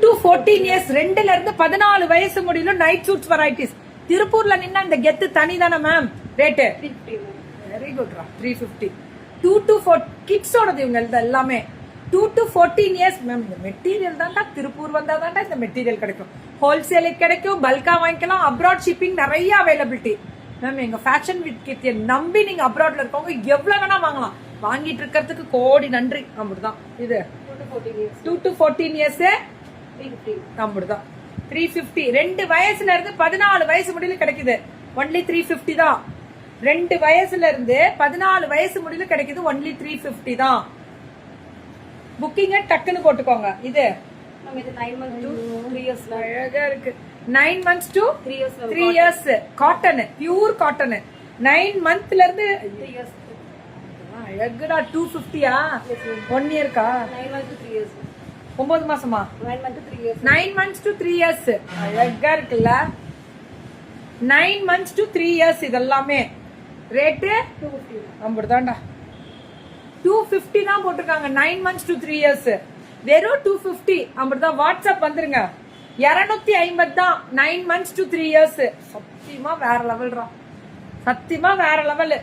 to 14 years, 2ல இருந்து 14 வயசு முடியல நைட் சூட்ஸ் வெரைட்டிஸ். திருப்பூர்ல நின்னா இந்த கெத்து தனி தானே மேம். ரேட்டு வெரி குட்ரா. 350. 2 to 4 கிட்ஸோடது இவங்க எல்லாமே. 2 to 14 years மேம். இந்த மெட்டீரியல் தான்டா, திருப்பூர் வந்தா தான்டா இந்த மெட்டீரியல் கிடைக்கும். ஹோல்சேலுக்கு கிடைக்கும், பல்கா வாங்கிக்கலாம், அப்ராட் ஷிப்பிங் நிறைய அவைலபிலிட்டி மேம். எங்க ஃபேஷன் வித் கித்தியை நம்பி நீங்க அப்ராட்ல இருக்கவங்க எவ்வளவு வேணா வாங்கலாம். வாங்கிட்டு இருக்கிறதுக்கு கோடி நன்றி. அப்படிதான் இது 2 to 14 years அப்படிதான் 350. 2 வயசுல இருந்து 14 வயசு முடியல கிடைக்குது. ஒன்லி 350 தான். 2 வயசுல இருந்து 14 வயசு முடியல கிடைக்குது. ஒன்லி 350 தான். புக்கிங்க டக்குன்னு போட்டுக்கோங்க. இது 9 months to 3 years அழகா இருக்கு. 9 months to 3 years cotton, pure cotton. 9 monthsல இருந்து 3 years அழகுடா. 250யா? 1 yearக்கா? 9 months to 3 years 9 மாசமா? 9 months to 3 years 9 months to 3 years அழகா இருக்குல்ல. 9 months to 3 years இதெல்லாமே ரேட்டு 250 அப்படிதான்டா. 250 தான் போட்டிருக்காங்க. 9 months to 3 years வெறும் 250 அப்படிதான். வாட்ஸ்அப் வந்துருங்க. 250 தான். 9 months to 3 years சத்தியமா வேற லெவல்ரா. சத்தியமா வேற level.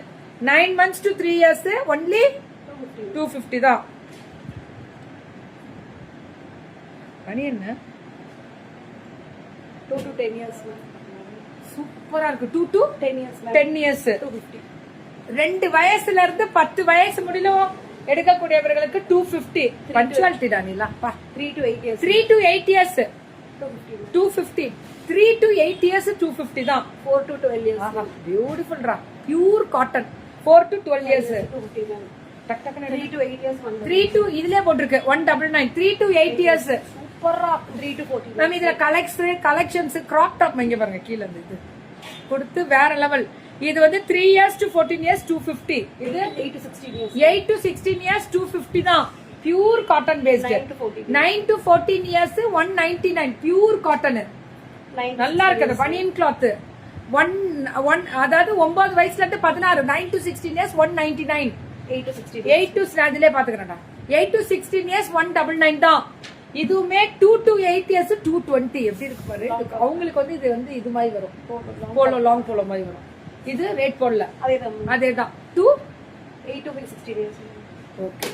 9 months to 3 years only 250 தான். மணி என்ன? 2 to 10 years சூப்பரா இருக்கு. 2 to 10 years 10 years 250. 2 வயசுல இருந்து 10 வயசு முடியல எடுக்கக்கூடியவர்களுக்கு 250. Punctuality தானிலா. 3 to 8 years 3 to 8 years 250. 250. 3 to 8 years 250 தான். 4 to 12 years பியூட்டிஃபுல் ரா. Pure cotton. 4 to 12 years 250 ma'am. டக் டக்னு 3 to 8 years 100. 3 to இதுலயே போட்டுருக்கு 199. 3 to 8 years சூப்பரா. 3 to 14 மேம் இதுல கலெக்ஷன்ஸ் கிராப் டாப் இங்க பாருங்க கீழ இருந்து இது கொடுத்து வேற லெவல். இது வந்து 3 years to 14 years 250. இது 8 to 16 years 8 to 16 years 250 தான். பியூர் காட்டன் பேஸ்ட். 9 to 14 9 to 14 years 199 pure cotton. 9 நல்லா இருக்குது. பனியன் கிளாத். அதாவது 9 வயசுல இருந்து 16. 9 to 16 years 199. 8 to 16 8 to அதுலயே பாத்துக்கிறேன்டா. 8 to 16 years 199 தான். இதுவுமே 2 to 8 years 220. எப்படி இருக்கு பாரு. அவங்களுக்கு வந்து இது வந்து இது மாதிரி வரும். போலோ லாங் போலோ மாதிரி வரும். இது ரேட் போடல. அதேதான் 2 8 to 16 years. ஓகே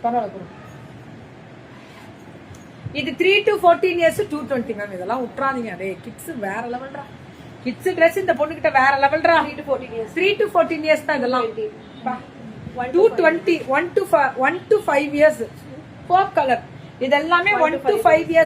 பரவாயில்ல போடு. இது 3 to 14 years 220 மேம். இதெல்லாம் விட்டுறாதீங்க. அதே கிட்ஸ் வேற லெவல்ரா. கிட்ஸ் Dress இந்த பொண்ணு கிட்ட வேற லெவல்ரா. 3 to 14 years 3 to 14 years தான் இதெல்லாம். 220 1 to 5 years. 4 கலர் இதெல்லாமே 1 to 5 years.